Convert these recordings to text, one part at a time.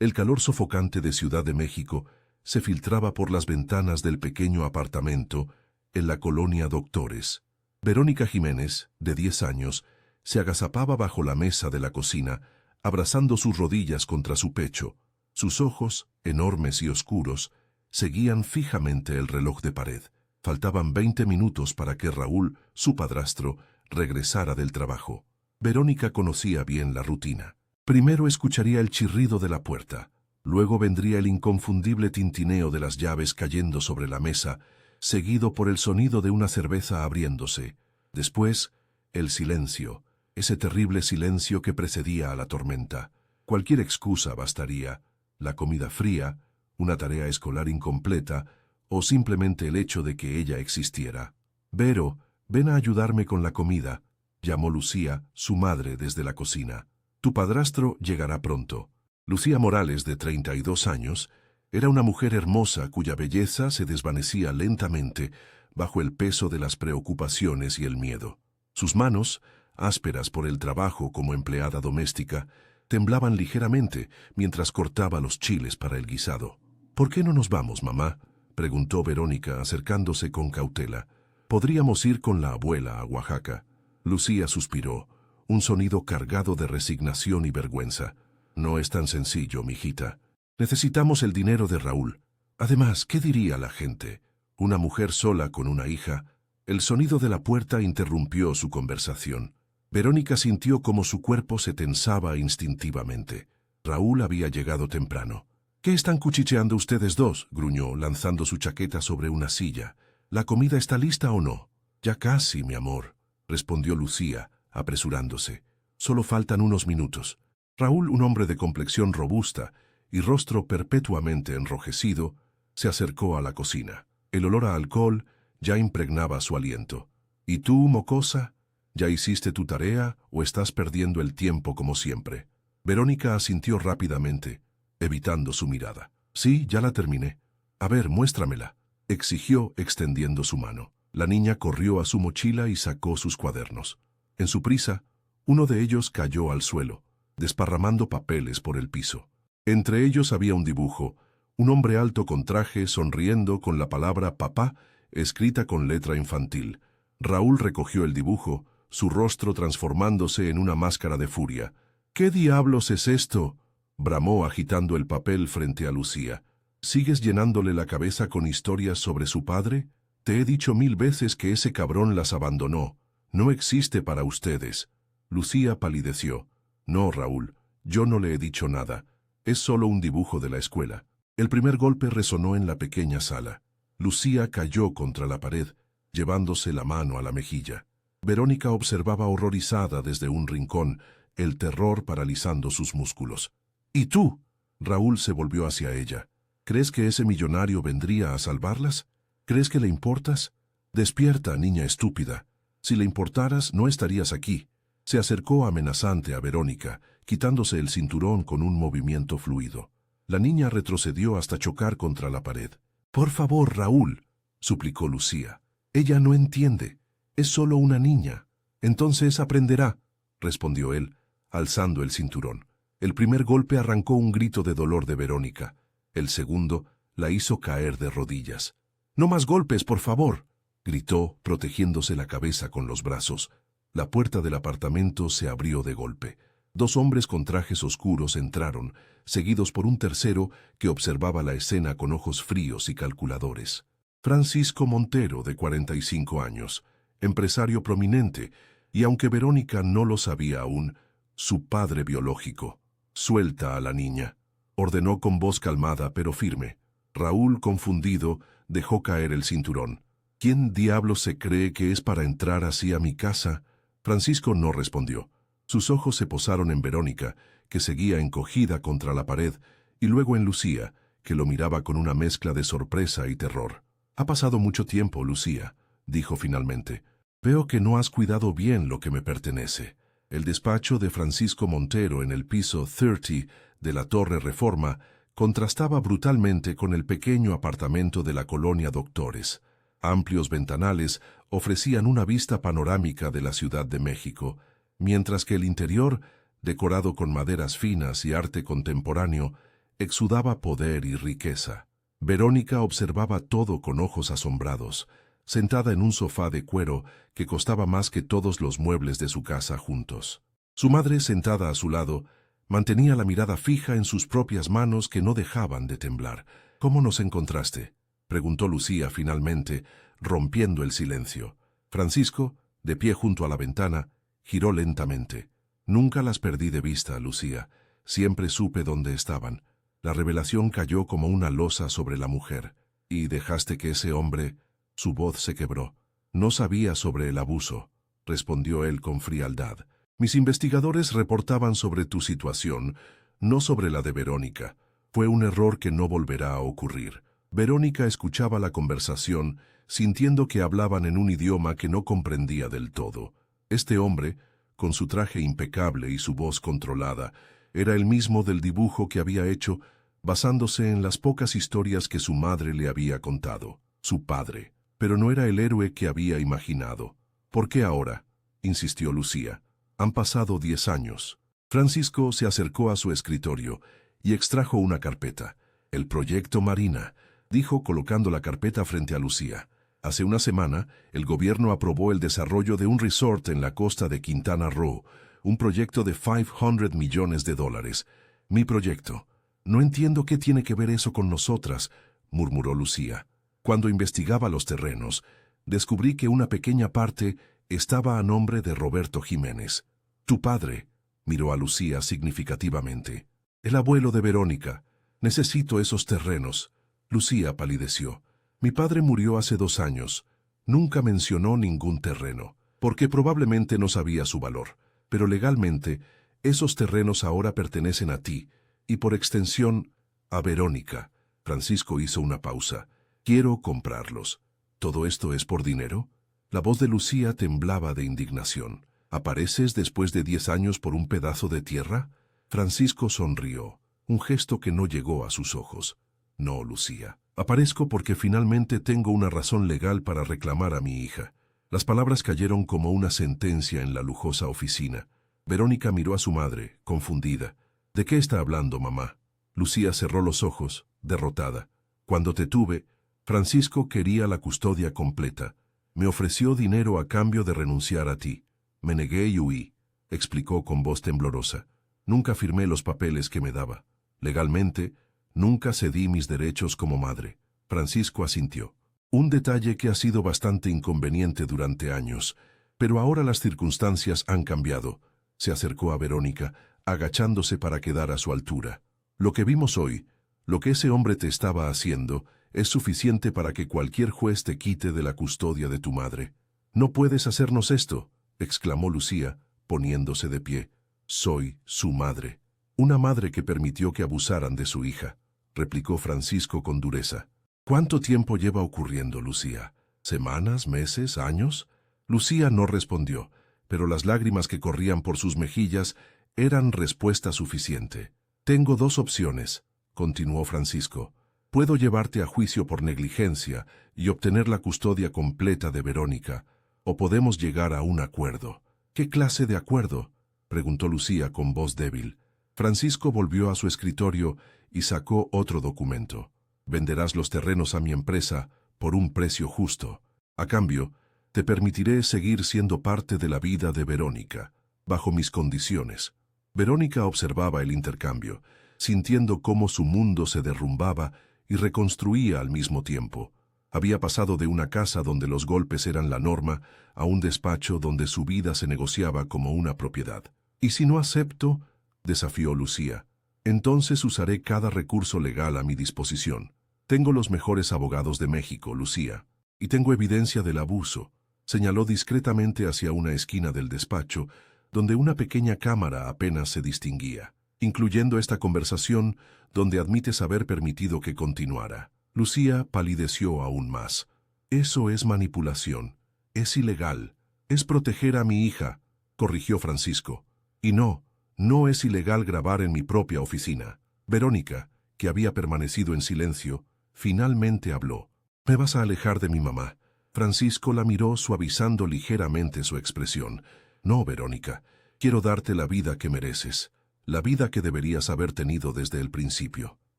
El calor sofocante de Ciudad de México se filtraba por las ventanas del pequeño apartamento en la colonia Doctores. Verónica Jiménez, de 10 años, se agazapaba bajo la mesa de la cocina, abrazando sus rodillas contra su pecho. Sus ojos, enormes y oscuros, seguían fijamente el reloj de pared. Faltaban 20 minutos para que Raúl, su padrastro, regresara del trabajo. Verónica conocía bien la rutina. Primero escucharía el chirrido de la puerta. Luego vendría el inconfundible tintineo de las llaves cayendo sobre la mesa, seguido por el sonido de una cerveza abriéndose. Después, el silencio, ese terrible silencio que precedía a la tormenta. Cualquier excusa bastaría: la comida fría, una tarea escolar incompleta, o simplemente el hecho de que ella existiera. «Vero, ven a ayudarme con la comida», llamó Lucía, su madre, desde la cocina. «Tu padrastro llegará pronto». Lucía Morales, de 32 años, era una mujer hermosa cuya belleza se desvanecía lentamente bajo el peso de las preocupaciones y el miedo. Sus manos, ásperas por el trabajo como empleada doméstica, temblaban ligeramente mientras cortaba los chiles para el guisado. «¿Por qué no nos vamos, mamá?», preguntó Verónica, acercándose con cautela. «Podríamos ir con la abuela a Oaxaca». Lucía suspiró, un sonido cargado de resignación y vergüenza. «No es tan sencillo, mijita. Necesitamos el dinero de Raúl. Además, ¿qué diría la gente? Una mujer sola con una hija». El sonido de la puerta interrumpió su conversación. Verónica sintió como su cuerpo se tensaba instintivamente. Raúl había llegado temprano. «¿Qué están cuchicheando ustedes dos?», gruñó, lanzando su chaqueta sobre una silla. «¿La comida está lista o no?» «Ya casi, mi amor», respondió Lucía, apresurándose. «Solo faltan unos minutos». Raúl, un hombre de complexión robusta y rostro perpetuamente enrojecido, se acercó a la cocina. El olor a alcohol ya impregnaba su aliento. «¿Y tú, mocosa? ¿Ya hiciste tu tarea o estás perdiendo el tiempo como siempre?» Verónica asintió rápidamente, evitando su mirada. «Sí, ya la terminé». «A ver, muéstramela», exigió, extendiendo su mano. La niña corrió a su mochila y sacó sus cuadernos. En su prisa, uno de ellos cayó al suelo, desparramando papeles por el piso. Entre ellos había un dibujo: un hombre alto con traje sonriendo con la palabra papá escrita con letra infantil. Raúl recogió el dibujo, su rostro transformándose en una máscara de furia. «¿Qué diablos es esto?», bramó agitando el papel frente a Lucía. «¿Sigues llenándole la cabeza con historias sobre su padre? Te he dicho 1000 veces que ese cabrón las abandonó. No existe para ustedes». Lucía palideció. «No, Raúl, yo no le he dicho nada. Es solo un dibujo de la escuela». El primer golpe resonó en la pequeña sala. Lucía cayó contra la pared, llevándose la mano a la mejilla. Verónica observaba horrorizada desde un rincón, el terror paralizando sus músculos. «¿Y tú?». Raúl se volvió hacia ella. «¿Crees que ese millonario vendría a salvarlas? ¿Crees que le importas? Despierta, niña estúpida. Si le importaras, no estarías aquí». Se acercó amenazante a Verónica, quitándose el cinturón con un movimiento fluido. La niña retrocedió hasta chocar contra la pared. «Por favor, Raúl», suplicó Lucía. «Ella no entiende. Es solo una niña». «Entonces aprenderá», respondió él, alzando el cinturón. El primer golpe arrancó un grito de dolor de Verónica. El segundo la hizo caer de rodillas. «No más golpes, por favor», gritó, protegiéndose la cabeza con los brazos. La puerta del apartamento se abrió de golpe. 2 hombres con trajes oscuros entraron, seguidos por un tercero que observaba la escena con ojos fríos y calculadores. Francisco Montero, de 45 años, empresario prominente, y aunque Verónica no lo sabía aún, su padre biológico. «Suelta a la niña», ordenó con voz calmada pero firme. Raúl, confundido, dejó caer el cinturón. «¿Quién diablos se cree que es para entrar así a mi casa?». Francisco no respondió. Sus ojos se posaron en Verónica, que seguía encogida contra la pared, y luego en Lucía, que lo miraba con una mezcla de sorpresa y terror. «Ha pasado mucho tiempo, Lucía», dijo finalmente. «Veo que no has cuidado bien lo que me pertenece». El despacho de Francisco Montero en el piso 30 de la Torre Reforma contrastaba brutalmente con el pequeño apartamento de la colonia Doctores. Amplios ventanales ofrecían una vista panorámica de la Ciudad de México, mientras que el interior, decorado con maderas finas y arte contemporáneo, Exudaba poder y riqueza. Verónica observaba todo con ojos asombrados, sentada en un sofá de cuero que costaba más que todos los muebles de su casa juntos. Su madre, sentada a su lado, mantenía la mirada fija en sus propias manos que no dejaban de temblar. «¿Cómo nos encontraste?», preguntó Lucía finalmente, rompiendo el silencio. Francisco, de pie junto a la ventana, giró lentamente. «Nunca las perdí de vista, Lucía. Siempre supe dónde estaban». La revelación cayó como una losa sobre la mujer. «¿Y dejaste que ese hombre...?» Su voz se quebró. «No sabía sobre el abuso», respondió él con frialdad. «Mis investigadores reportaban sobre tu situación, no sobre la de Verónica. Fue un error que no volverá a ocurrir». Verónica escuchaba la conversación, sintiendo que hablaban en un idioma que no comprendía del todo. Este hombre, con su traje impecable y su voz controlada, era el mismo del dibujo que había hecho basándose en las pocas historias que su madre le había contado. Su padre. Pero no era el héroe que había imaginado. «¿Por qué ahora?», insistió Lucía. «Han pasado 10 años». Francisco se acercó a su escritorio y extrajo una carpeta. «El proyecto Marina», dijo colocando la carpeta frente a Lucía. «Hace una semana, el gobierno aprobó el desarrollo de un resort en la costa de Quintana Roo, un proyecto de $500 millones. Mi proyecto. No entiendo qué tiene que ver eso con nosotras», murmuró Lucía. «Cuando investigaba los terrenos, descubrí que una pequeña parte estaba a nombre de Roberto Jiménez. Tu padre», miró a Lucía significativamente. «El abuelo de Verónica. Necesito esos terrenos». Lucía palideció. «Mi padre murió hace 2 años. Nunca mencionó ningún terreno, porque probablemente no sabía su valor. Pero legalmente, esos terrenos ahora pertenecen a ti, y por extensión, a Verónica». Francisco hizo una pausa. «Quiero comprarlos». «¿Todo esto es por dinero?». La voz de Lucía temblaba de indignación. «¿Apareces después de 10 años por un pedazo de tierra?». Francisco sonrió, un gesto que no llegó a sus ojos. «No, Lucía. Aparezco porque finalmente tengo una razón legal para reclamar a mi hija». Las palabras cayeron como una sentencia en la lujosa oficina. Verónica miró a su madre, confundida. «¿De qué está hablando, mamá?». Lucía cerró los ojos, derrotada. «Cuando te tuve, Francisco quería la custodia completa. Me ofreció dinero a cambio de renunciar a ti. Me negué y huí», explicó con voz temblorosa. «Nunca firmé los papeles que me daba. Legalmente, nunca cedí mis derechos como madre». Francisco asintió. «Un detalle que ha sido bastante inconveniente durante años, pero ahora las circunstancias han cambiado». Se acercó a Verónica, agachándose para quedar a su altura. «Lo que vimos hoy, lo que ese hombre te estaba haciendo, es suficiente para que cualquier juez te quite de la custodia de tu madre». «No puedes hacernos esto», exclamó Lucía, poniéndose de pie. «Soy su madre». «Una madre que permitió que abusaran de su hija», replicó Francisco con dureza. «¿Cuánto tiempo lleva ocurriendo, Lucía? ¿Semanas, meses, años?». Lucía no respondió, pero las lágrimas que corrían por sus mejillas eran respuesta suficiente. «Tengo 2 opciones», continuó Francisco. «Puedo llevarte a juicio por negligencia y obtener la custodia completa de Verónica, o podemos llegar a un acuerdo». «¿Qué clase de acuerdo?», preguntó Lucía con voz débil. Francisco volvió a su escritorio y sacó otro documento. «Venderás los terrenos a mi empresa por un precio justo. A cambio, te permitiré seguir siendo parte de la vida de Verónica, bajo mis condiciones». Verónica observaba el intercambio, sintiendo cómo su mundo se derrumbaba y reconstruía al mismo tiempo. Había pasado de una casa donde los golpes eran la norma a un despacho donde su vida se negociaba como una propiedad. «¿Y si no acepto?», desafió Lucía. «Entonces usaré cada recurso legal a mi disposición. Tengo los mejores abogados de México, Lucía, y tengo evidencia del abuso». Señaló discretamente hacia una esquina del despacho, donde una pequeña cámara apenas se distinguía, incluyendo esta conversación donde admites haber permitido que continuara. Lucía palideció aún más. «Eso es manipulación. Es ilegal. Es proteger a mi hija», corrigió Francisco. «Y no es ilegal grabar en mi propia oficina». Verónica, que había permanecido en silencio, finalmente habló. «¿Me vas a alejar de mi mamá?». Francisco la miró suavizando ligeramente su expresión. «No, Verónica, quiero darte la vida que mereces, la vida que deberías haber tenido desde el principio».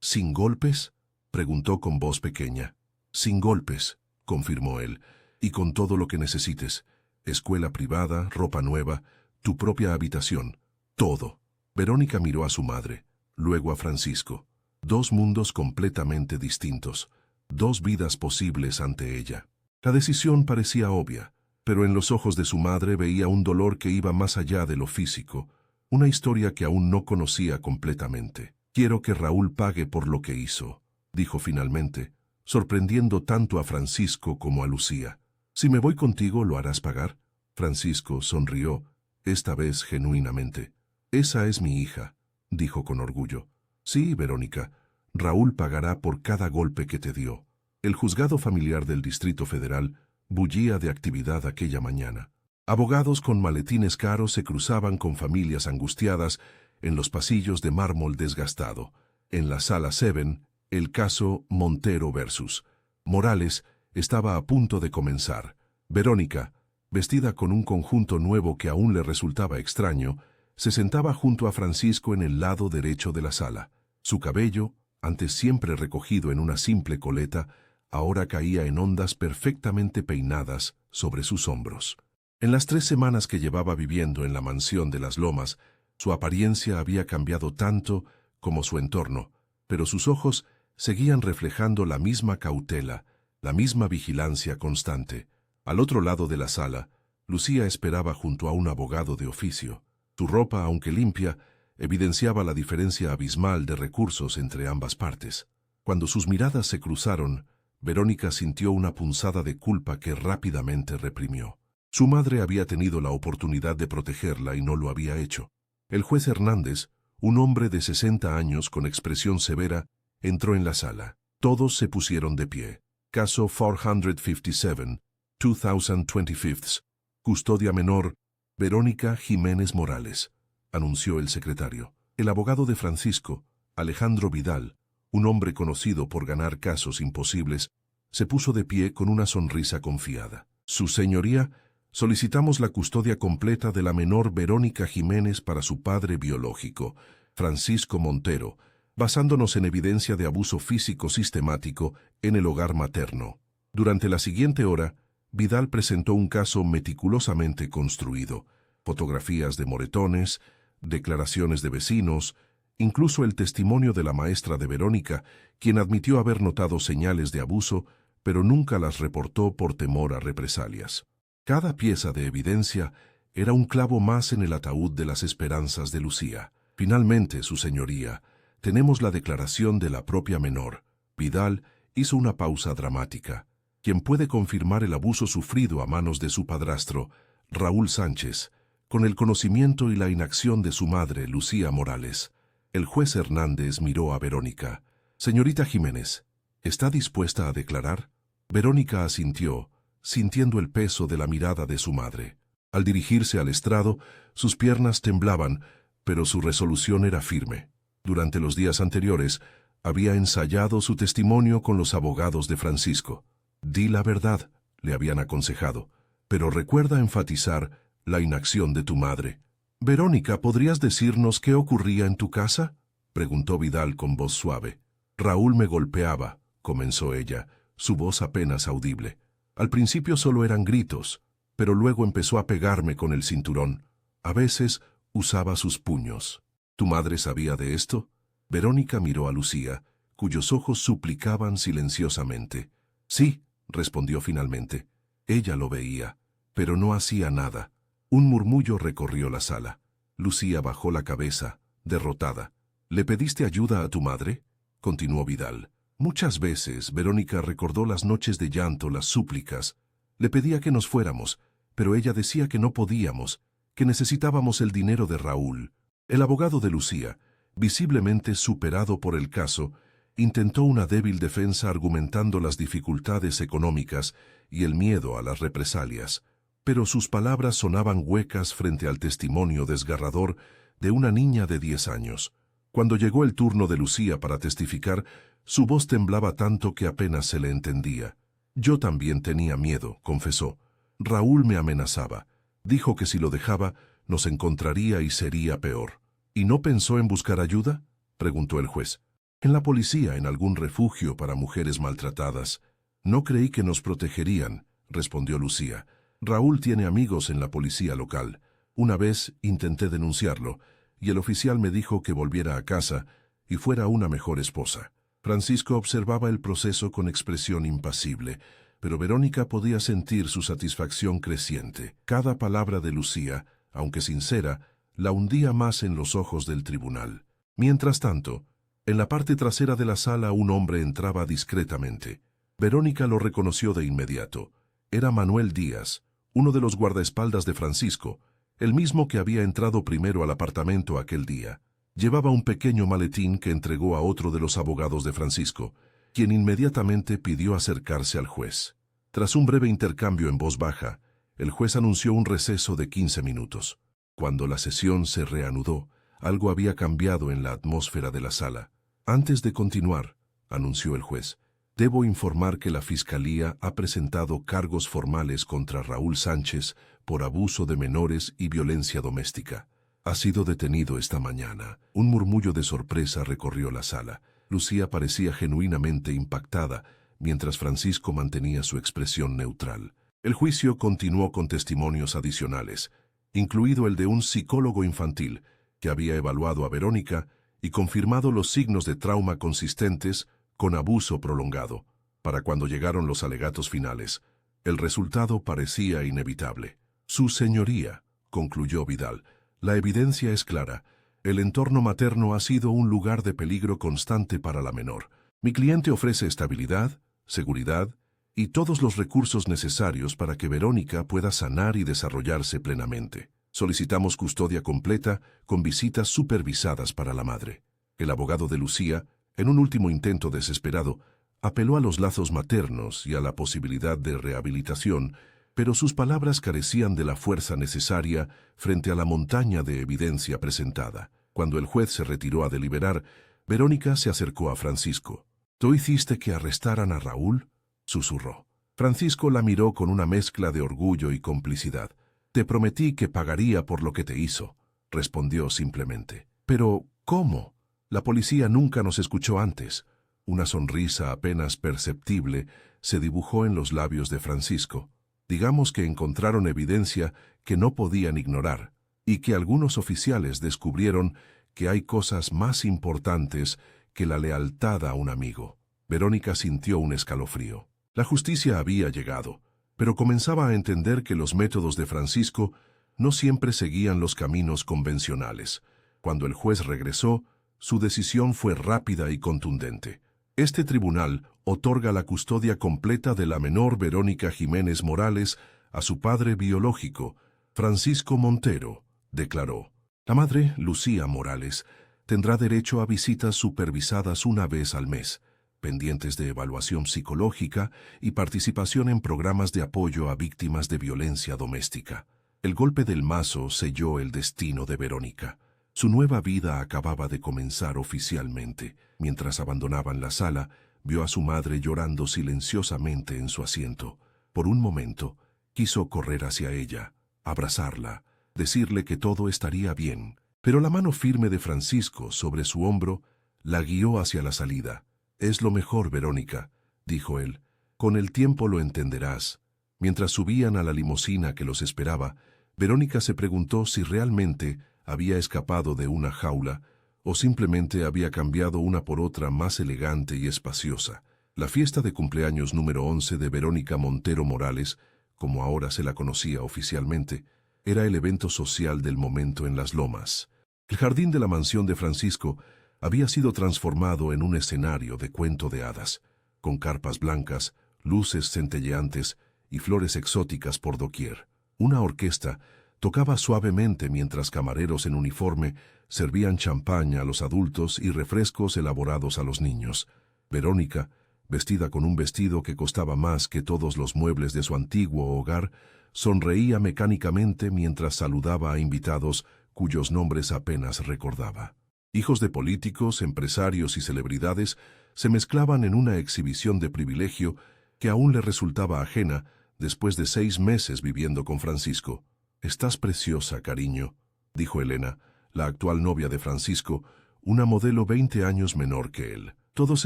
¿Sin golpes?, preguntó con voz pequeña. Sin golpes, confirmó él, y con todo lo que necesites. Escuela privada, ropa nueva, tu propia habitación, todo. Verónica miró a su madre, luego a Francisco. Dos mundos completamente distintos, dos vidas posibles ante ella. La decisión parecía obvia, pero en los ojos de su madre veía un dolor que iba más allá de lo físico, una historia que aún no conocía completamente. Quiero que Raúl pague por lo que hizo, dijo finalmente, sorprendiendo tanto a Francisco como a Lucía. Si me voy contigo, ¿lo harás pagar? Francisco sonrió, esta vez genuinamente. Esa es mi hija, dijo con orgullo. Sí, Verónica, Raúl pagará por cada golpe que te dio. El juzgado familiar del Distrito Federal bullía de actividad aquella mañana. Abogados con maletines caros se cruzaban con familias angustiadas en los pasillos de mármol desgastado. En la sala 7, el caso Montero versus Morales estaba a punto de comenzar. Verónica, vestida con un conjunto nuevo que aún le resultaba extraño, se sentaba junto a Francisco en el lado derecho de la sala. Su cabello, antes siempre recogido en una simple coleta, ahora caía en ondas perfectamente peinadas sobre sus hombros. En las 3 semanas que llevaba viviendo en la mansión de las Lomas, su apariencia había cambiado tanto como su entorno, pero sus ojos seguían reflejando la misma cautela, la misma vigilancia constante. Al otro lado de la sala, Lucía esperaba junto a un abogado de oficio. Su ropa, aunque limpia, evidenciaba la diferencia abismal de recursos entre ambas partes. Cuando sus miradas se cruzaron, Verónica sintió una punzada de culpa que rápidamente reprimió. Su madre había tenido la oportunidad de protegerla y no lo había hecho. El juez Hernández, un hombre de 60 años con expresión severa, entró en la sala. Todos se pusieron de pie. Caso 457, 2025. Custodia menor, Verónica Jiménez Morales, anunció el secretario. El abogado de Francisco, Alejandro Vidal, un hombre conocido por ganar casos imposibles, se puso de pie con una sonrisa confiada. Su señoría, solicitamos la custodia completa de la menor Verónica Jiménez para su padre biológico, Francisco Montero, basándonos en evidencia de abuso físico sistemático en el hogar materno. Durante la siguiente hora, Vidal presentó un caso meticulosamente construido, fotografías de moretones, declaraciones de vecinos, incluso el testimonio de la maestra de Verónica, quien admitió haber notado señales de abuso, pero nunca las reportó por temor a represalias. Cada pieza de evidencia era un clavo más en el ataúd de las esperanzas de Lucía. Finalmente, su señoría, tenemos la declaración de la propia menor. Vidal hizo una pausa dramática. Quien puede confirmar el abuso sufrido a manos de su padrastro, Raúl Sánchez, con el conocimiento y la inacción de su madre, Lucía Morales. El juez Hernández miró a Verónica. Señorita Jiménez, ¿está dispuesta a declarar? Verónica asintió, sintiendo el peso de la mirada de su madre. Al dirigirse al estrado, sus piernas temblaban, pero su resolución era firme. Durante los días anteriores, había ensayado su testimonio con los abogados de Francisco. Di la verdad, le habían aconsejado, pero recuerda enfatizar la inacción de tu madre. Verónica, ¿podrías decirnos qué ocurría en tu casa?, preguntó Vidal con voz suave. Raúl me golpeaba, comenzó ella, su voz apenas audible. Al principio solo eran gritos, pero luego empezó a pegarme con el cinturón. A veces usaba sus puños. ¿Tu madre sabía de esto? Verónica miró a Lucía, cuyos ojos suplicaban silenciosamente. Sí, respondió finalmente. Ella lo veía, pero no hacía nada. Un murmullo recorrió la sala. Lucía bajó la cabeza, derrotada. ¿Le pediste ayuda a tu madre?, continuó Vidal. Muchas veces Verónica recordó las noches de llanto, las súplicas. Le pedía que nos fuéramos, pero ella decía que no podíamos, que necesitábamos el dinero de Raúl. El abogado de Lucía, visiblemente superado por el caso, intentó una débil defensa argumentando las dificultades económicas y el miedo a las represalias, pero sus palabras sonaban huecas frente al testimonio desgarrador de una niña de 10 años. Cuando llegó el turno de Lucía para testificar, su voz temblaba tanto que apenas se le entendía. Yo también tenía miedo, confesó. Raúl me amenazaba. Dijo que si lo dejaba, nos encontraría y sería peor. ¿Y no pensó en buscar ayuda?, preguntó el juez. En la policía, en algún refugio para mujeres maltratadas. No creí que nos protegerían, respondió Lucía. Raúl tiene amigos en la policía local. Una vez intenté denunciarlo, y el oficial me dijo que volviera a casa y fuera una mejor esposa. Francisco observaba el proceso con expresión impasible, pero Verónica podía sentir su satisfacción creciente. Cada palabra de Lucía, aunque sincera, la hundía más en los ojos del tribunal. Mientras tanto, en la parte trasera de la sala un hombre entraba discretamente. Verónica lo reconoció de inmediato. Era Manuel Díaz, uno de los guardaespaldas de Francisco, el mismo que había entrado primero al apartamento aquel día. Llevaba un pequeño maletín que entregó a otro de los abogados de Francisco, quien inmediatamente pidió acercarse al juez. Tras un breve intercambio en voz baja, el juez anunció un receso de 15 minutos. Cuando la sesión se reanudó, algo había cambiado en la atmósfera de la sala. Antes de continuar, anunció el juez, debo informar que la Fiscalía ha presentado cargos formales contra Raúl Sánchez por abuso de menores y violencia doméstica. Ha sido detenido esta mañana. Un murmullo de sorpresa recorrió la sala. Lucía parecía genuinamente impactada, mientras Francisco mantenía su expresión neutral. El juicio continuó con testimonios adicionales, incluido el de un psicólogo infantil que había evaluado a Verónica y confirmado los signos de trauma consistentes con abuso prolongado. Para cuando llegaron los alegatos finales, el resultado parecía inevitable. Su señoría, concluyó Vidal, la evidencia es clara. El entorno materno ha sido un lugar de peligro constante para la menor. Mi cliente ofrece estabilidad, seguridad y todos los recursos necesarios para que Verónica pueda sanar y desarrollarse plenamente. Solicitamos custodia completa con visitas supervisadas para la madre. El abogado de Lucía, en un último intento desesperado, apeló a los lazos maternos y a la posibilidad de rehabilitación, pero sus palabras carecían de la fuerza necesaria frente a la montaña de evidencia presentada. Cuando el juez se retiró a deliberar, Verónica se acercó a Francisco. ¿Tú hiciste que arrestaran a Raúl?, susurró. Francisco la miró con una mezcla de orgullo y complicidad. Te prometí que pagaría por lo que te hizo, respondió simplemente. Pero, ¿cómo? La policía nunca nos escuchó antes. Una sonrisa apenas perceptible se dibujó en los labios de Francisco. Digamos que encontraron evidencia que no podían ignorar, y que algunos oficiales descubrieron que hay cosas más importantes que la lealtad a un amigo. Verónica sintió un escalofrío. La justicia había llegado, pero comenzaba a entender que los métodos de Francisco no siempre seguían los caminos convencionales. Cuando el juez regresó, su decisión fue rápida y contundente. Este tribunal otorga la custodia completa de la menor Verónica Jiménez Morales a su padre biológico, Francisco Montero, declaró. La madre, Lucía Morales, tendrá derecho a visitas supervisadas una vez al mes, pendientes de evaluación psicológica y participación en programas de apoyo a víctimas de violencia doméstica. El golpe del mazo selló el destino de Verónica. Su nueva vida acababa de comenzar oficialmente. Mientras abandonaban la sala, vio a su madre llorando silenciosamente en su asiento. Por un momento, quiso correr hacia ella, abrazarla, decirle que todo estaría bien. Pero la mano firme de Francisco sobre su hombro la guió hacia la salida. «Es lo mejor, Verónica», dijo él. «Con el tiempo lo entenderás». Mientras subían a la limusina que los esperaba, Verónica se preguntó si realmente había escapado de una jaula o simplemente había cambiado una por otra más elegante y espaciosa. La fiesta de cumpleaños número 11 de Verónica Montero Morales, como ahora se la conocía oficialmente, era el evento social del momento en Las Lomas. El jardín de la mansión de Francisco había sido transformado en un escenario de cuento de hadas, con carpas blancas, luces centelleantes y flores exóticas por doquier. Una orquesta tocaba suavemente mientras camareros en uniforme servían champaña a los adultos y refrescos elaborados a los niños. Verónica, vestida con un vestido que costaba más que todos los muebles de su antiguo hogar, sonreía mecánicamente mientras saludaba a invitados cuyos nombres apenas recordaba. Hijos de políticos, empresarios y celebridades se mezclaban en una exhibición de privilegio que aún le resultaba ajena después de 6 meses viviendo con Francisco. «Estás preciosa, cariño», dijo Elena, la actual novia de Francisco, una modelo 20 años menor que él. Todos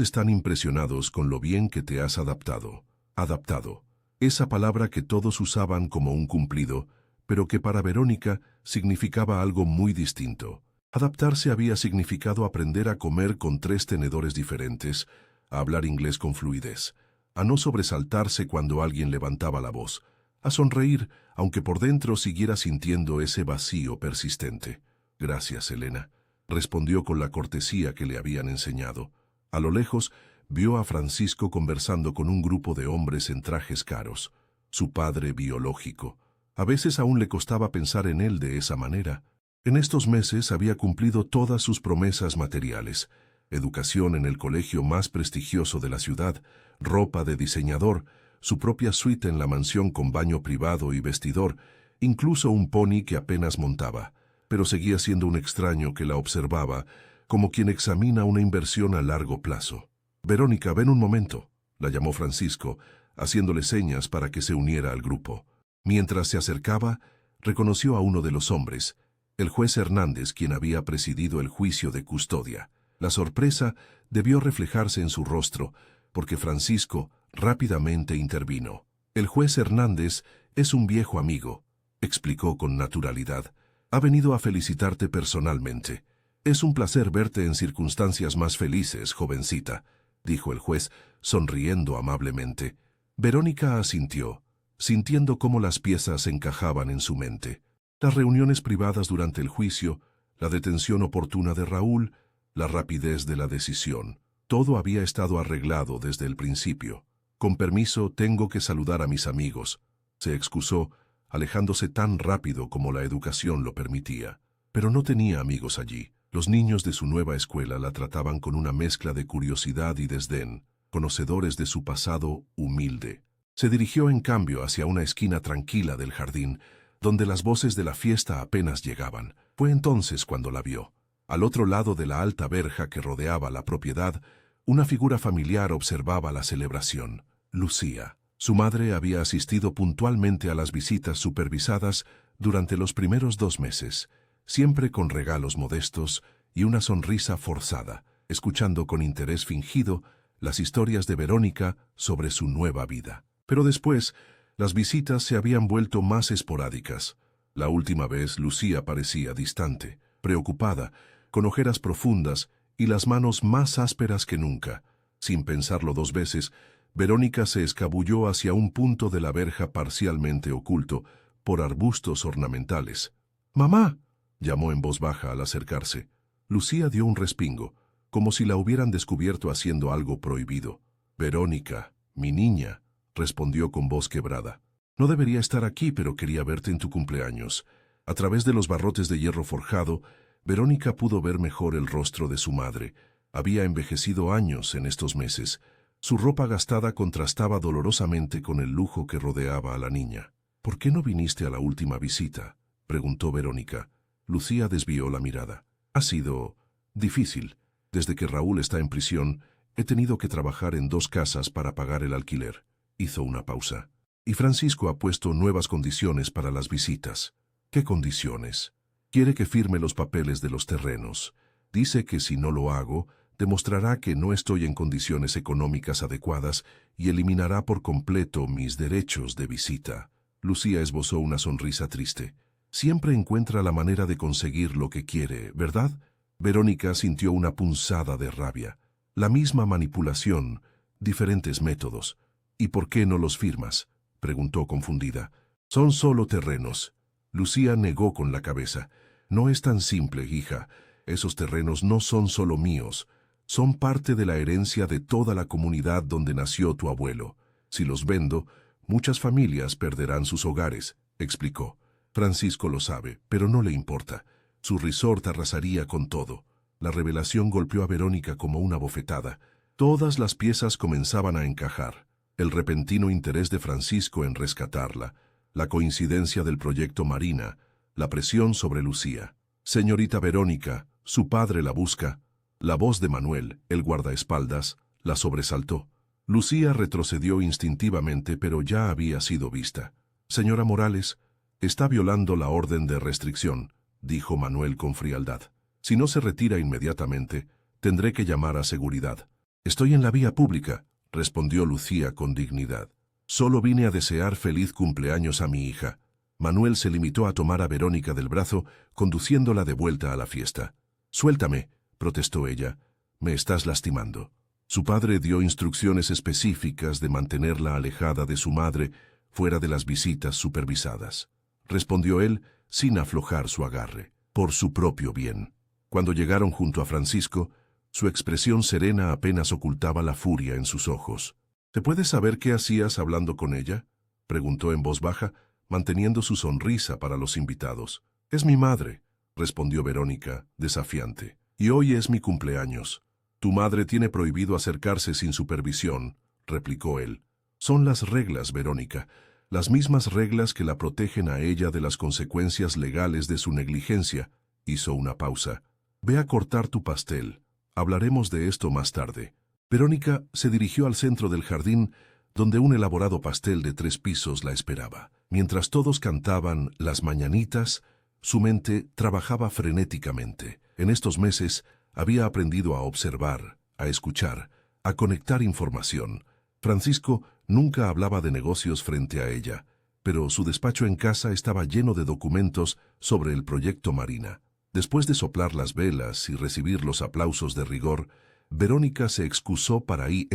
están impresionados con lo bien que te has adaptado. Adaptado. Esa palabra que todos usaban como un cumplido, pero que para Verónica significaba algo muy distinto. Adaptarse había significado aprender a comer con 3 tenedores diferentes, a hablar inglés con fluidez, a no sobresaltarse cuando alguien levantaba la voz, a sonreír, aunque por dentro siguiera sintiendo ese vacío persistente. «Gracias, Elena», respondió con la cortesía que le habían enseñado. A lo lejos, vio a Francisco conversando con un grupo de hombres en trajes caros, su padre biológico. A veces aún le costaba pensar en él de esa manera. En estos meses había cumplido todas sus promesas materiales: educación en el colegio más prestigioso de la ciudad, ropa de diseñador, su propia suite en la mansión con baño privado y vestidor, incluso un pony que apenas montaba. Pero seguía siendo un extraño que la observaba, como quien examina una inversión a largo plazo. «Verónica, ven un momento», la llamó Francisco, haciéndole señas para que se uniera al grupo. Mientras se acercaba, reconoció a uno de los hombres, el juez Hernández, quien había presidido el juicio de custodia. La sorpresa debió reflejarse en su rostro, porque Francisco rápidamente intervino. «El juez Hernández es un viejo amigo», explicó con naturalidad. «Ha venido a felicitarte personalmente. Es un placer verte en circunstancias más felices, jovencita», dijo el juez, sonriendo amablemente. Verónica asintió, sintiendo cómo las piezas encajaban en su mente. Las reuniones privadas durante el juicio, la detención oportuna de Raúl, la rapidez de la decisión. Todo había estado arreglado desde el principio. «Con permiso, tengo que saludar a mis amigos», se excusó, alejándose tan rápido como la educación lo permitía. Pero no tenía amigos allí. Los niños de su nueva escuela la trataban con una mezcla de curiosidad y desdén, conocedores de su pasado humilde. Se dirigió en cambio hacia una esquina tranquila del jardín, donde las voces de la fiesta apenas llegaban. Fue entonces cuando la vio. Al otro lado de la alta verja que rodeaba la propiedad, una figura familiar observaba la celebración: Lucía. Su madre había asistido puntualmente a las visitas supervisadas durante los primeros 2 meses, siempre con regalos modestos y una sonrisa forzada, escuchando con interés fingido las historias de Verónica sobre su nueva vida. Pero después, las visitas se habían vuelto más esporádicas. La última vez Lucía parecía distante, preocupada, con ojeras profundas y las manos más ásperas que nunca. Sin pensarlo 2 veces, Verónica se escabulló hacia un punto de la verja parcialmente oculto por arbustos ornamentales. «¡Mamá!», llamó en voz baja al acercarse. Lucía dio un respingo, como si la hubieran descubierto haciendo algo prohibido. «Verónica, mi niña», respondió con voz quebrada. «No debería estar aquí, pero quería verte en tu cumpleaños». A través de los barrotes de hierro forjado, Verónica pudo ver mejor el rostro de su madre. Había envejecido años en estos meses. Su ropa gastada contrastaba dolorosamente con el lujo que rodeaba a la niña. «¿Por qué no viniste a la última visita?», preguntó Verónica. Lucía desvió la mirada. «Ha sido difícil. Desde que Raúl está en prisión, he tenido que trabajar en 2 casas para pagar el alquiler». Hizo una pausa. «Y Francisco ha puesto nuevas condiciones para las visitas». «¿Qué condiciones?». «Quiere que firme los papeles de los terrenos. Dice que si no lo hago, demostrará que no estoy en condiciones económicas adecuadas y eliminará por completo mis derechos de visita». Lucía esbozó una sonrisa triste. «Siempre encuentra la manera de conseguir lo que quiere, ¿verdad?». Verónica sintió una punzada de rabia. La misma manipulación, diferentes métodos. «¿Y por qué no los firmas?», preguntó confundida. «Son solo terrenos». Lucía negó con la cabeza. «No es tan simple, hija. Esos terrenos no son solo míos. Son parte de la herencia de toda la comunidad donde nació tu abuelo. Si los vendo, muchas familias perderán sus hogares», explicó. «Francisco lo sabe, pero no le importa. Su resort arrasaría con todo». La revelación golpeó a Verónica como una bofetada. Todas las piezas comenzaban a encajar. El repentino interés de Francisco en rescatarla, la coincidencia del proyecto Marina, la presión sobre Lucía. «Señorita Verónica, su padre la busca». La voz de Manuel, el guardaespaldas, la sobresaltó. Lucía retrocedió instintivamente, pero ya había sido vista. «Señora Morales, está violando la orden de restricción», dijo Manuel con frialdad. «Si no se retira inmediatamente, tendré que llamar a seguridad». Estoy en la vía pública, respondió Lucía con dignidad. Solo vine a desear feliz cumpleaños a mi hija. Manuel se limitó a tomar a Verónica del brazo, conduciéndola de vuelta a la fiesta. Suéltame, protestó ella. Me estás lastimando. Su padre dio instrucciones específicas de mantenerla alejada de su madre, fuera de las visitas supervisadas. Respondió él, sin aflojar su agarre, por su propio bien. Cuando llegaron junto a Francisco, su expresión serena apenas ocultaba la furia en sus ojos. ¿Te puede saber qué hacías hablando con ella?, preguntó en voz baja, manteniendo su sonrisa para los invitados. Es mi madre, respondió Verónica, desafiante. Y hoy es mi cumpleaños. Tu madre tiene prohibido acercarse sin supervisión, replicó él. Son las reglas, Verónica, las mismas reglas que la protegen a ella de las consecuencias legales de su negligencia. Hizo una pausa. Ve a cortar tu pastel. Hablaremos de esto más tarde. Verónica se dirigió al centro del jardín, donde un elaborado pastel de 3 pisos la esperaba. Mientras todos cantaban las mañanitas, su mente trabajaba frenéticamente. En estos meses había aprendido a observar, a escuchar, a conectar información. Francisco nunca hablaba de negocios frente a ella, pero su despacho en casa estaba lleno de documentos sobre el proyecto Marina. Después de soplar las velas y recibir los aplausos de rigor, Verónica se excusó para ir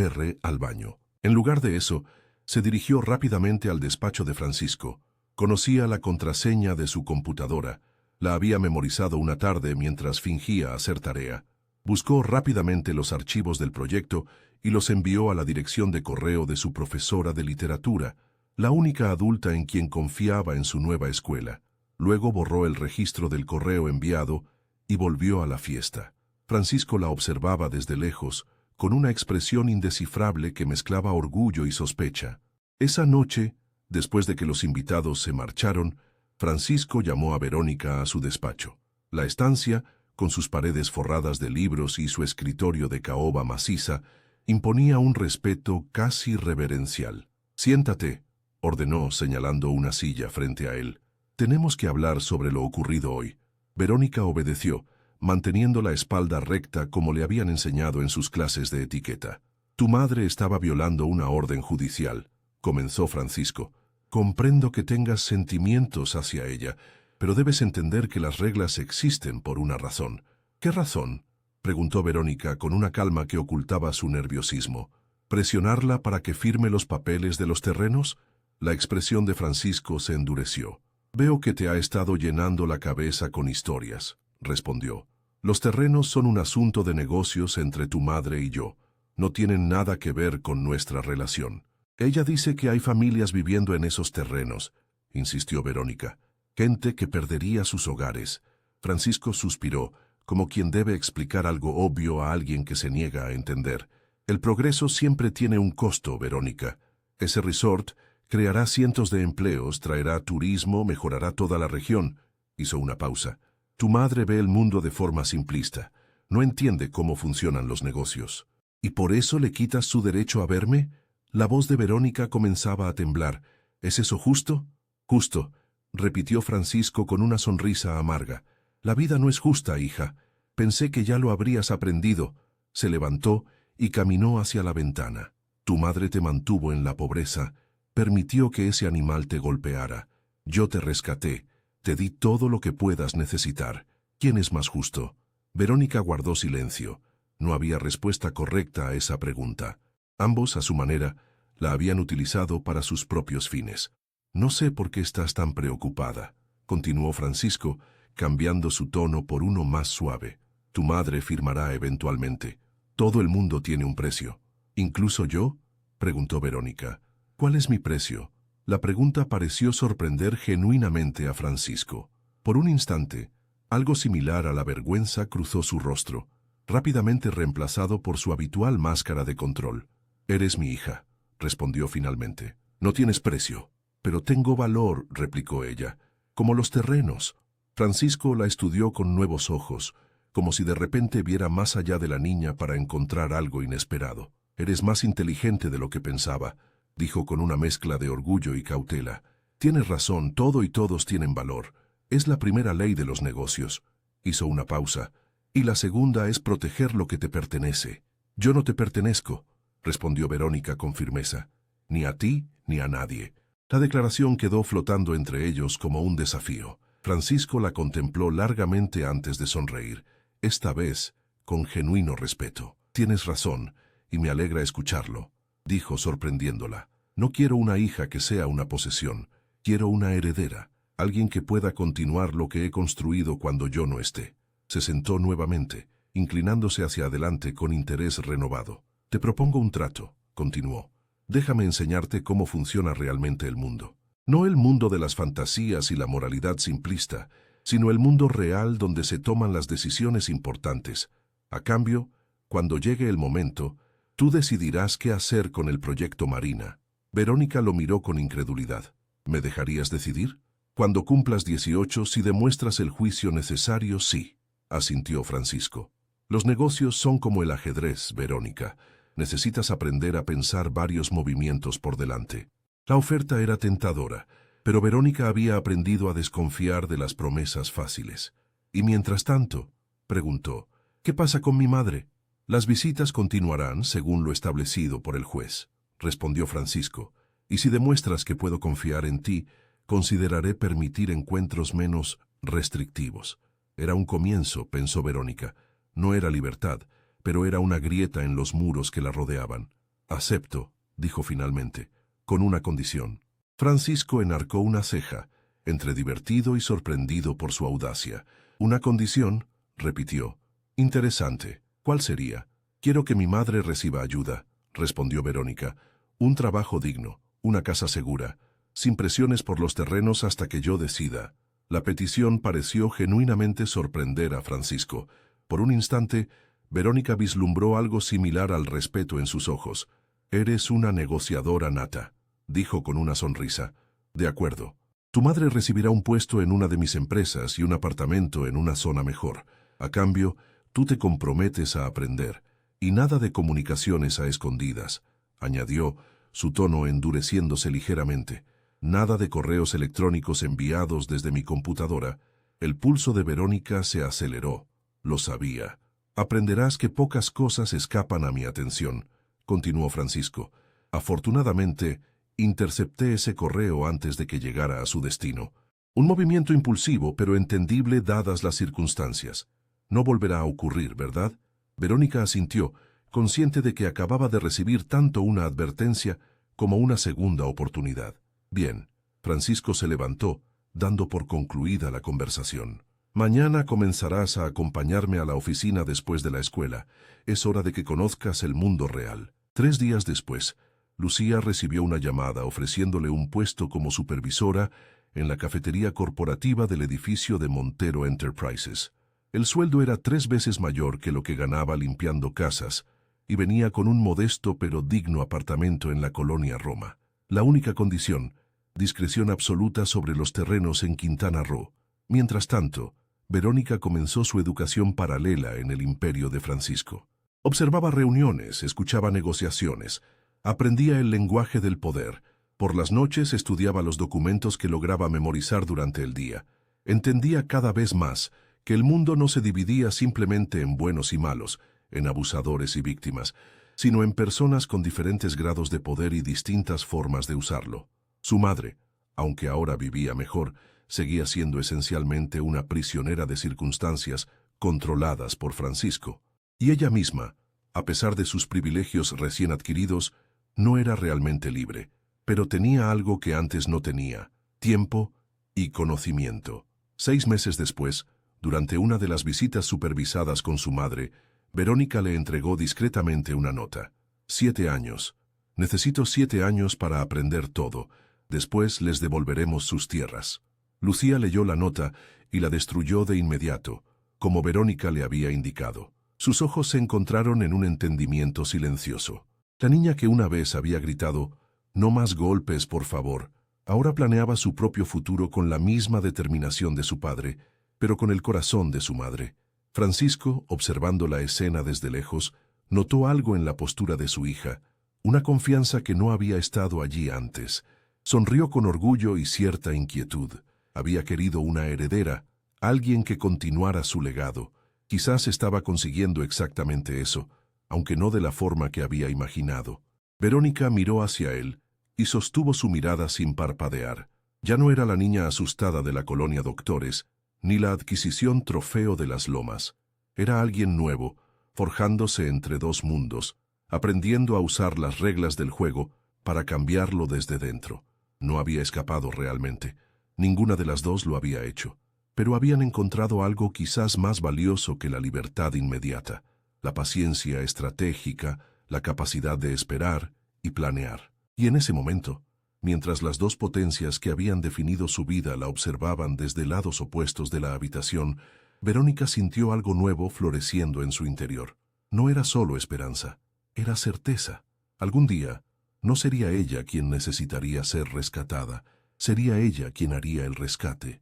al baño. En lugar de eso, se dirigió rápidamente al despacho de Francisco. Conocía la contraseña de su computadora. La había memorizado una tarde mientras fingía hacer tarea. Buscó rápidamente los archivos del proyecto y los envió a la dirección de correo de su profesora de literatura, la única adulta en quien confiaba en su nueva escuela. Luego borró el registro del correo enviado y volvió a la fiesta. Francisco la observaba desde lejos, con una expresión indescifrable que mezclaba orgullo y sospecha. Esa noche, después de que los invitados se marcharon, Francisco llamó a Verónica a su despacho. La estancia, con sus paredes forradas de libros y su escritorio de caoba maciza, imponía un respeto casi reverencial. «Siéntate», ordenó señalando una silla frente a él. «Tenemos que hablar sobre lo ocurrido hoy». Verónica obedeció, manteniendo la espalda recta como le habían enseñado en sus clases de etiqueta. «Tu madre estaba violando una orden judicial», comenzó Francisco. «Comprendo que tengas sentimientos hacia ella, pero debes entender que las reglas existen por una razón». «¿Qué razón?», preguntó Verónica con una calma que ocultaba su nerviosismo. «¿Presionarla para que firme los papeles de los terrenos?». La expresión de Francisco se endureció. «Veo que te ha estado llenando la cabeza con historias», respondió. «Los terrenos son un asunto de negocios entre tu madre y yo. No tienen nada que ver con nuestra relación». «Ella dice que hay familias viviendo en esos terrenos», insistió Verónica. «Gente que perdería sus hogares». Francisco suspiró, como quien debe explicar algo obvio a alguien que se niega a entender. «El progreso siempre tiene un costo, Verónica. Ese resort creará cientos de empleos, traerá turismo, mejorará toda la región». Hizo una pausa. «Tu madre ve el mundo de forma simplista. No entiende cómo funcionan los negocios». «¿Y por eso le quitas su derecho a verme?». La voz de Verónica comenzaba a temblar. «¿Es eso justo?». «Justo», repitió Francisco con una sonrisa amarga. «La vida no es justa, hija. Pensé que ya lo habrías aprendido». Se levantó y caminó hacia la ventana. «Tu madre te mantuvo en la pobreza. Permitió que ese animal te golpeara. Yo te rescaté. Te di todo lo que puedas necesitar. ¿Quién es más justo?». Verónica guardó silencio. No había respuesta correcta a esa pregunta. Ambos, a su manera, la habían utilizado para sus propios fines. «No sé por qué estás tan preocupada», continuó Francisco, cambiando su tono por uno más suave. «Tu madre firmará eventualmente. Todo el mundo tiene un precio». «¿Incluso yo?», preguntó Verónica. «¿Cuál es mi precio?». La pregunta pareció sorprender genuinamente a Francisco. Por un instante, algo similar a la vergüenza cruzó su rostro, rápidamente reemplazado por su habitual máscara de control. «Eres mi hija», respondió finalmente. «No tienes precio». «Pero tengo valor», replicó ella, «como los terrenos». Francisco la estudió con nuevos ojos, como si de repente viera más allá de la niña para encontrar algo inesperado. «Eres más inteligente de lo que pensaba», dijo con una mezcla de orgullo y cautela. «Tienes razón, todo y todos tienen valor. Es la primera ley de los negocios». Hizo una pausa. «Y la segunda es proteger lo que te pertenece». Yo no te pertenezco, respondió Verónica con firmeza. Ni a ti, ni a nadie. La declaración quedó flotando entre ellos como un desafío. Francisco la contempló largamente antes de sonreír, esta vez con genuino respeto. Tienes razón, y me alegra escucharlo, dijo sorprendiéndola. No quiero una hija que sea una posesión, quiero una heredera, alguien que pueda continuar lo que he construido cuando yo no esté. Se sentó nuevamente, inclinándose hacia adelante con interés renovado. Te propongo un trato, continuó. Déjame enseñarte cómo funciona realmente el mundo. No el mundo de las fantasías y la moralidad simplista, sino el mundo real donde se toman las decisiones importantes. A cambio, cuando llegue el momento, tú decidirás qué hacer con el proyecto Marina. Verónica lo miró con incredulidad. ¿Me dejarías decidir? Cuando cumplas 18, si demuestras el juicio necesario, sí, asintió Francisco. Los negocios son como el ajedrez, Verónica. Necesitas aprender a pensar varios movimientos por delante. La oferta era tentadora, pero Verónica había aprendido a desconfiar de las promesas fáciles. ¿Y mientras tanto?, preguntó. ¿Qué pasa con mi madre? Las visitas continuarán según lo establecido por el juez, respondió Francisco. Y si demuestras que puedo confiar en ti, consideraré permitir encuentros menos restrictivos. Era un comienzo, pensó Verónica. No era libertad, pero era una grieta en los muros que la rodeaban. Acepto, dijo finalmente, con una condición. Francisco enarcó una ceja, entre divertido y sorprendido por su audacia. ¿Una condición?, repitió. Interesante. ¿Cuál sería? Quiero que mi madre reciba ayuda, respondió Verónica. Un trabajo digno, una casa segura, sin presiones por los terrenos hasta que yo decida. La petición pareció genuinamente sorprender a Francisco. Por un instante, Verónica vislumbró algo similar al respeto en sus ojos. Eres una negociadora nata, dijo con una sonrisa. De acuerdo. Tu madre recibirá un puesto en una de mis empresas y un apartamento en una zona mejor. A cambio, tú te comprometes a aprender, y nada de comunicaciones a escondidas, añadió, su tono endureciéndose ligeramente. Nada de correos electrónicos enviados desde mi computadora. El pulso de Verónica se aceleró. Lo sabía. Aprenderás que pocas cosas escapan a mi atención, continuó Francisco. Afortunadamente, intercepté ese correo antes de que llegara a su destino. Un movimiento impulsivo, pero entendible dadas las circunstancias. No volverá a ocurrir, ¿verdad? Verónica asintió, consciente de que acababa de recibir tanto una advertencia como una segunda oportunidad. Bien, Francisco se levantó, dando por concluida la conversación. Mañana comenzarás a acompañarme a la oficina después de la escuela. Es hora de que conozcas el mundo real. 3 días después, Lucía recibió una llamada ofreciéndole un puesto como supervisora en la cafetería corporativa del edificio de Montero Enterprises. El sueldo era 3 veces mayor que lo que ganaba limpiando casas y venía con un modesto pero digno apartamento en la colonia Roma. La única condición, discreción absoluta sobre los terrenos en Quintana Roo. Mientras tanto, Verónica comenzó su educación paralela en el imperio de Francisco. Observaba reuniones, escuchaba negociaciones, aprendía el lenguaje del poder. Por las noches estudiaba los documentos que lograba memorizar durante el día. Entendía cada vez más que el mundo no se dividía simplemente en buenos y malos, en abusadores y víctimas, sino en personas con diferentes grados de poder y distintas formas de usarlo. Su madre, aunque ahora vivía mejor, seguía siendo esencialmente una prisionera de circunstancias controladas por Francisco. Y ella misma, a pesar de sus privilegios recién adquiridos, no era realmente libre, pero tenía algo que antes no tenía: tiempo y conocimiento. 6 meses después, durante una de las visitas supervisadas con su madre, Verónica le entregó discretamente una nota. 7 años. Necesito 7 años para aprender todo. Después les devolveremos sus tierras. Lucía leyó la nota y la destruyó de inmediato, como Verónica le había indicado. Sus ojos se encontraron en un entendimiento silencioso. La niña que una vez había gritado, «No más golpes, por favor», ahora planeaba su propio futuro con la misma determinación de su padre, pero con el corazón de su madre. Francisco, observando la escena desde lejos, notó algo en la postura de su hija, una confianza que no había estado allí antes. Sonrió con orgullo y cierta inquietud. Había querido una heredera, alguien que continuara su legado. Quizás estaba consiguiendo exactamente eso. aunque no de la forma que había imaginado. Verónica miró hacia él y sostuvo su mirada sin parpadear. Ya no era la niña asustada de la colonia Doctores, ni la adquisición trofeo de las lomas. Era alguien nuevo, forjándose entre dos mundos, aprendiendo a usar las reglas del juego para cambiarlo desde dentro. No había escapado realmente. Ninguna de las dos lo había hecho. Pero habían encontrado algo quizás más valioso que la libertad inmediata: la paciencia estratégica, la capacidad de esperar y planear. Y en ese momento, mientras las dos potencias que habían definido su vida la observaban desde lados opuestos de la habitación, Verónica sintió algo nuevo floreciendo en su interior. No era solo esperanza, era certeza. Algún día, no sería ella quien necesitaría ser rescatada, sería ella quien haría el rescate.